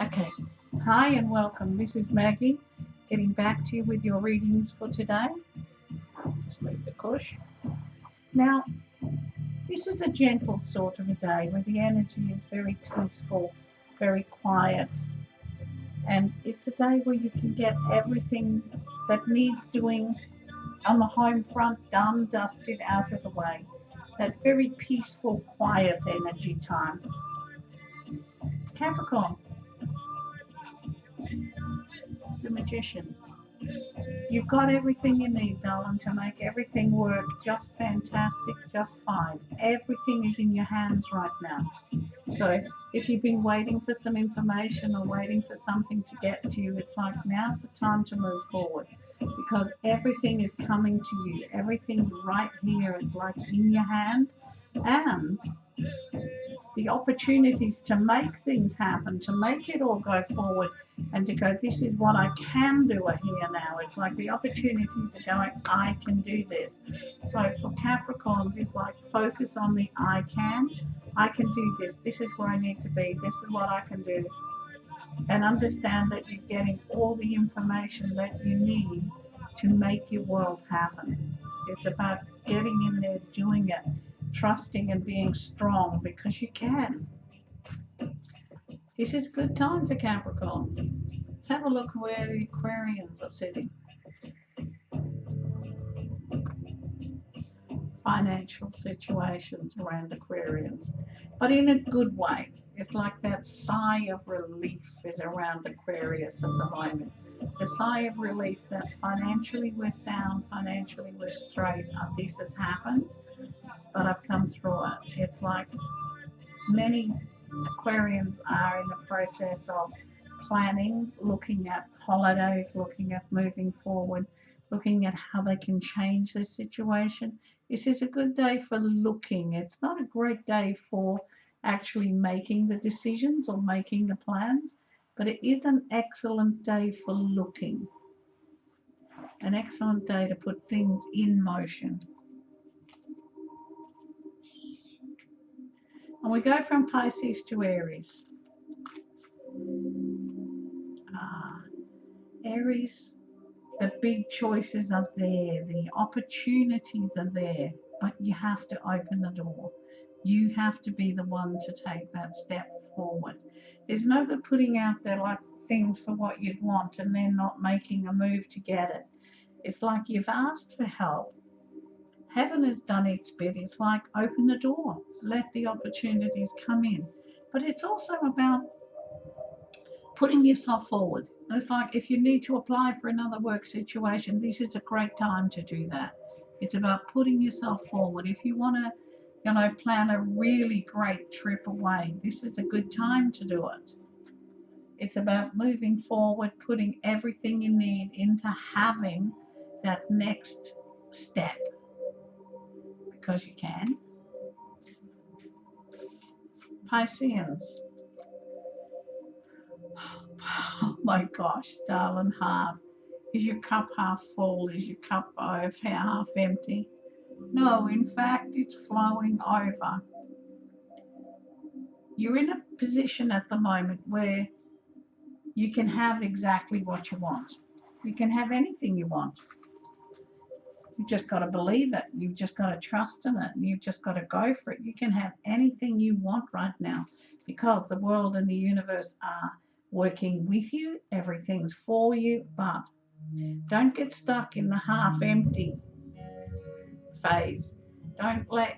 Okay, hi and welcome. This is Maggie getting back to you with your readings for today. Just leave the cush. Now, this is a gentle sort of a day where the energy is very peaceful, very quiet, and it's a day where you can get everything that needs doing on the home front done, dusted, out of the way. That very peaceful, quiet energy time. Capricorn, the Magician. You've got everything you need, darling, to make everything work just fantastic, just fine. Everything is in your hands right now. So if you've been waiting for some information or waiting for something to get to you, it's like now's the time to move forward because everything is coming to you. Everything's right here. It's like in your hand. And the opportunities to make things happen, to make it all go forward, and to go, this is what I can do here now. It's like the opportunities are going, I can do this. So for Capricorns, it's like focus on the I can do this. This is where I need to be. This is what I can do. And understand that you're getting all the information that you need to make your world happen. It's about getting in there, doing it, trusting and being strong because you can. This is a good time for Capricorns. Let's have a look where the Aquarians are sitting. Financial situations around Aquarians, but in a good way. It's like that sigh of relief is around Aquarius at the moment. The sigh of relief that financially we're sound, financially we're straight. This has happened, but I've come through it. It's like many Aquarians are in the process of planning, looking at holidays, looking at moving forward, looking at how they can change the situation. This is a good day for looking. It's not a great day for actually making the decisions or making the plans, but it is an excellent day for looking. An excellent day to put things in motion. And we go from Pisces to Aries. Aries, the big choices are there, the opportunities are there, but you have to open the door. You have to be the one to take that step forward. There's no good putting out there like things for what you'd want and then not making a move to get it. It's like you've asked for help. Heaven has done its bit. It's like open the door, let the opportunities come in. But it's also about putting yourself forward. And it's like if you need to apply for another work situation, this is a great time to do that. It's about putting yourself forward. If you want to, plan a really great trip away, this is a good time to do it. It's about moving forward, putting everything you need into having that next step because you can. Pisceans. Oh my gosh, darling heart. Is your cup half full? Is your cup half empty? No, in fact, it's flowing over. You're in a position at the moment where you can have exactly what you want. You can have anything you want. You've just got to believe it. You've just got to trust in it. You've just got to go for it. You can have anything you want right now because the world and the universe are working with you. Everything's for you, but don't get stuck in the half empty phase. Don't let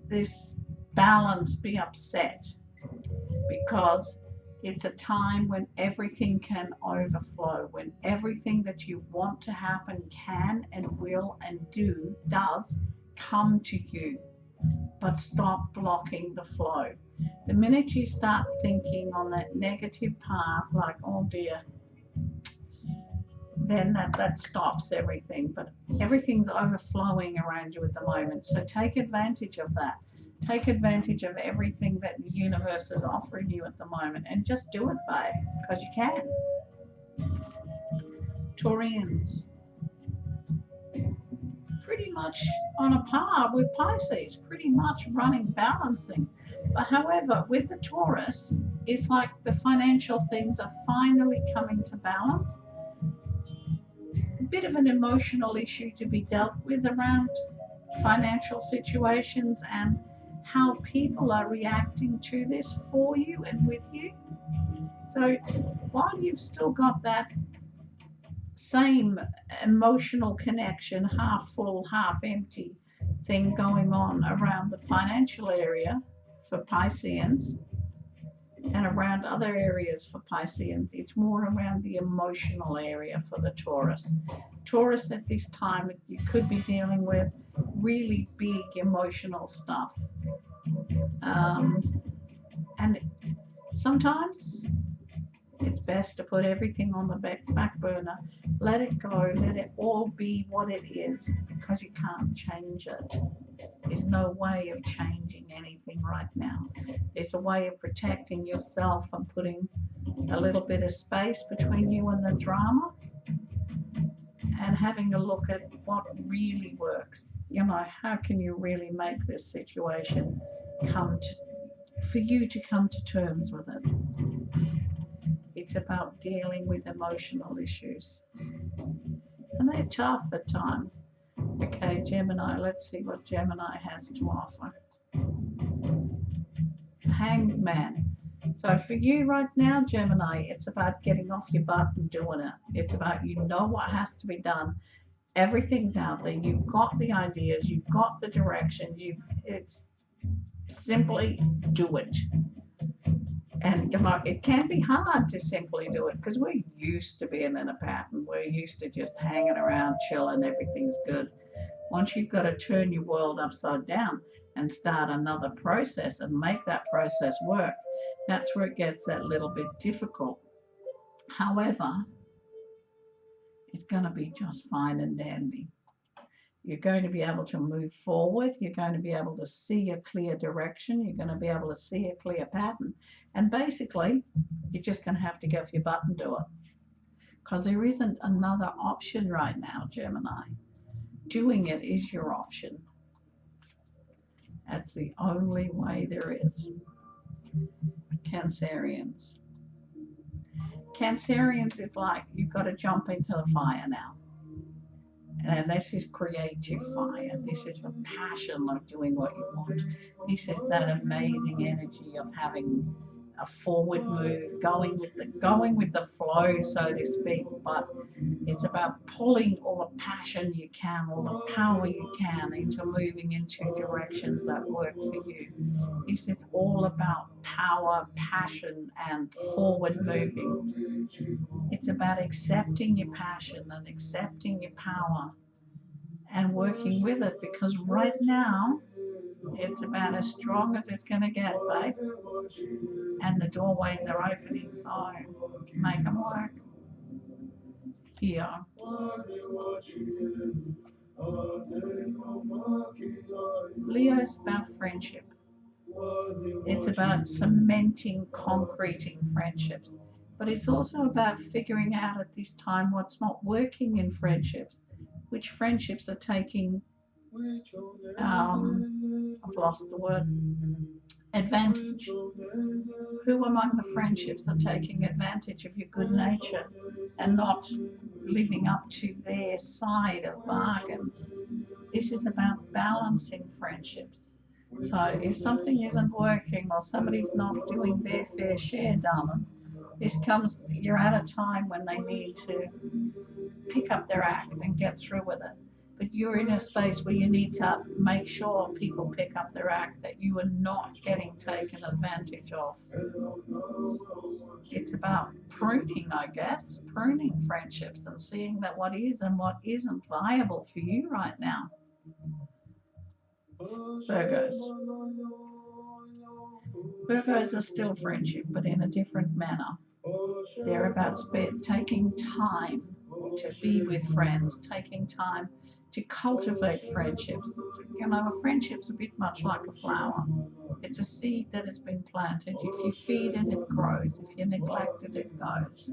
this balance be upset because it's a time when everything can overflow, when everything that you want to happen can and will and does come to you. But stop blocking the flow. The minute you start thinking on that negative path, like, oh dear, then that stops everything. But everything's overflowing around you at the moment. So take advantage of that. Take advantage of everything that the universe is offering you at the moment and just do it, babe, because you can. Taurians. Pretty much on a par with Pisces, pretty much running, balancing. But however, with the Taurus, it's like the financial things are finally coming to balance. A bit of an emotional issue to be dealt with around financial situations and how people are reacting to this for you and with you. So while you've still got that same emotional connection, half full, half empty thing going on around the financial area for Pisceans and around other areas for Pisceans, it's more around the emotional area for the Taurus. Taurus at this time, you could be dealing with really big emotional stuff. And sometimes it's best to put everything on the back burner, let it go, let it all be what it is, because you can't change it. There's no way of changing anything right now. There's a way of protecting yourself and putting a little bit of space between you and the drama and having a look at what really works. You know, how can you really make this situation for you to come to terms with it? It's about dealing with emotional issues. And they're tough at times. Okay, Gemini, let's see what Gemini has to offer. Hanged Man. So for you right now, Gemini, it's about getting off your butt and doing it. It's about, you know what has to be done. Everything's out there. You've got the ideas. You've got the direction. It's simply do it. And it can be hard to simply do it because we're used to being in a pattern. We're used to just hanging around, chilling, everything's good. Once you've got to turn your world upside down and start another process and make that process work, that's where it gets that little bit difficult. However, it's going to be just fine and dandy. You're going to be able to move forward. You're going to be able to see a clear direction. You're going to be able to see a clear pattern. And basically, you're just going to have to get off your butt and do it. Because there isn't another option right now, Gemini. Doing it is your option. That's the only way there is. Cancerians. Cancerians is like, you've got to jump into the fire now. And this is creative fire. This is the passion of doing what you want. This is that amazing energy of having a forward move, going with the flow, so to speak. But it's about pulling all the passion you can, all the power you can into moving into directions that work for you. This is all about power, passion, and forward moving. It's about accepting your passion and accepting your power and working with it, because right now it's about as strong as it's going to get, babe. And the doorways are opening, so make them work. Here. Leo's about friendship. It's about cementing, concreting friendships. But it's also about figuring out at this time what's not working in friendships. Which friendships are taking, I've lost the word, advantage. Who among the friendships are taking advantage of your good nature and not living up to their side of bargains? This is about balancing friendships. So if something isn't working or somebody's not doing their fair share, darling, you're at a time when they need to pick up their act and get through with it. But you're in a space where you need to make sure people pick up their act, that you are not getting taken advantage of. It's about pruning, I guess, pruning friendships and seeing that what is and what isn't viable for you right now. Virgos. Virgos are still friendship, but in a different manner. They're about taking time to be with friends, taking time to cultivate friendships. You know, a friendship's a bit much like a flower. It's a seed that has been planted. If you feed it, it grows. If you neglect it, it goes.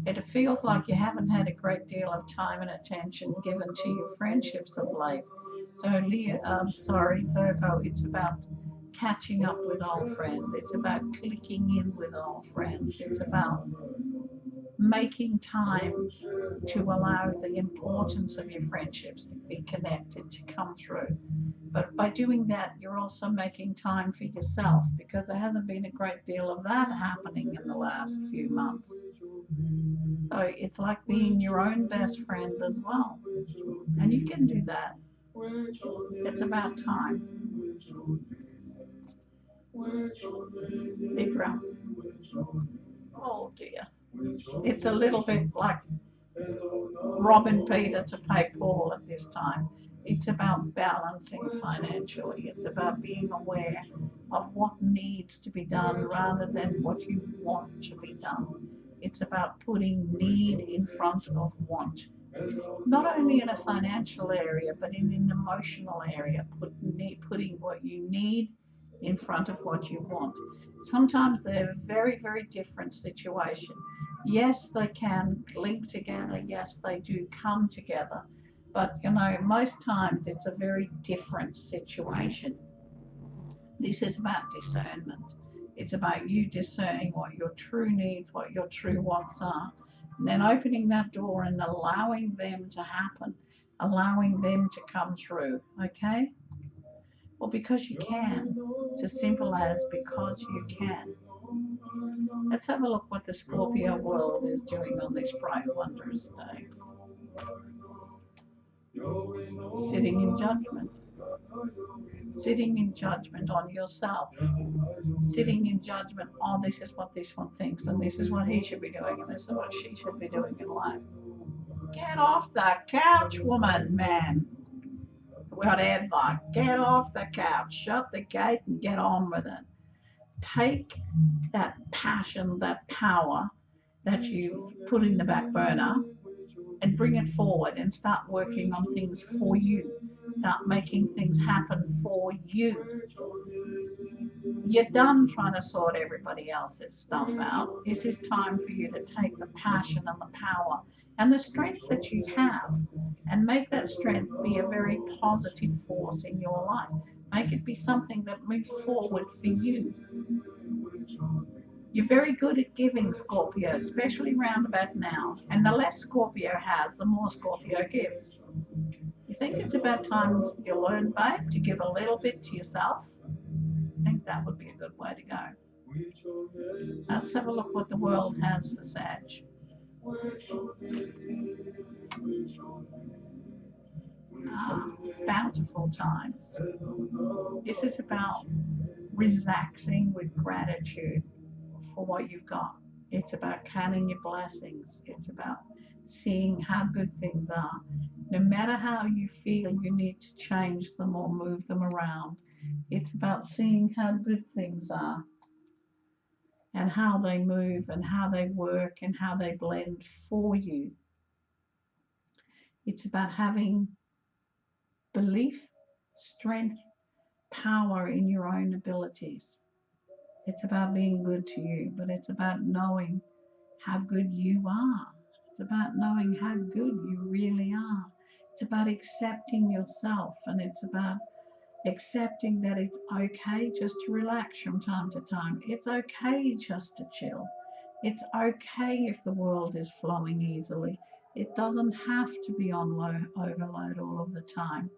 It feels like you haven't had a great deal of time and attention given to your friendships of late. So, Virgo, it's about catching up with old friends. It's about clicking in with old friends. It's about making time to allow the importance of your friendships to be connected, to come through. But by doing that, you're also making time for yourself, because there hasn't been a great deal of that happening in the last few months. So it's like being your own best friend as well. And you can do that. It's about time. Libra. Oh dear. It's a little bit like robbing Peter to pay Paul at this time. It's about balancing financially. It's about being aware of what needs to be done rather than what you want to be done. It's about putting need in front of want. Not only in a financial area, but in an emotional area, putting what you need in front of what you want. Sometimes they're very, very different situations. Yes, they can link together. Yes, they do come together. But, most times it's a very different situation. This is about discernment. It's about you discerning what your true needs, what your true wants are, and then opening that door and allowing them to happen, allowing them to come through. Okay? Well, because you can. It's as simple as because you can. Let's have a look what the Scorpio world is doing on this bright, wondrous day. Sitting in judgment. Sitting in judgment on yourself. Sitting in judgment, oh, this is what this one thinks, and this is what he should be doing, and this is what she should be doing in life. Get off the couch, woman, man. Whatever. Get off the couch. Shut the gate and get on with it. Take that passion, that power that you've put in the back burner, and bring it forward and start working on things for you. Start making things happen for you. You're done trying to sort everybody else's stuff out. This is time for you to take the passion and the power and the strength that you have and make that strength be a very positive force in your life. Make it be something that moves forward for you. You're very good at giving, Scorpio, especially round about now. And the less Scorpio has, the more Scorpio gives. You think it's about time you learn, babe, to give a little bit to yourself? I think that would be a good way to go. Let's have a look what the world has for Sag. Ah, bountiful times. This is about relaxing with gratitude for what you've got. It's about counting your blessings. It's about seeing how good things are. No matter how you feel you need to change them or move them around, it's about seeing how good things are and how they move and how they work and how they blend for you. It's about having belief, strength, power in your own abilities. It's about being good to you, but it's about knowing how good you are. It's about knowing how good you really are. It's about accepting yourself, and it's about accepting that it's okay just to relax from time to time. It's okay just to chill. It's okay if the world is flowing easily. It doesn't have to be on low overload all of the time.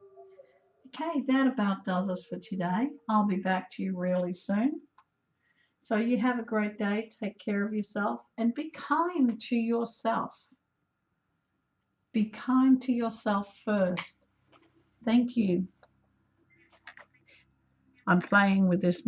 Okay, that about does us for today. I'll be back to you really soon. So you have a great day. Take care of yourself and be kind to yourself. Be kind to yourself first. Thank you. I'm playing with this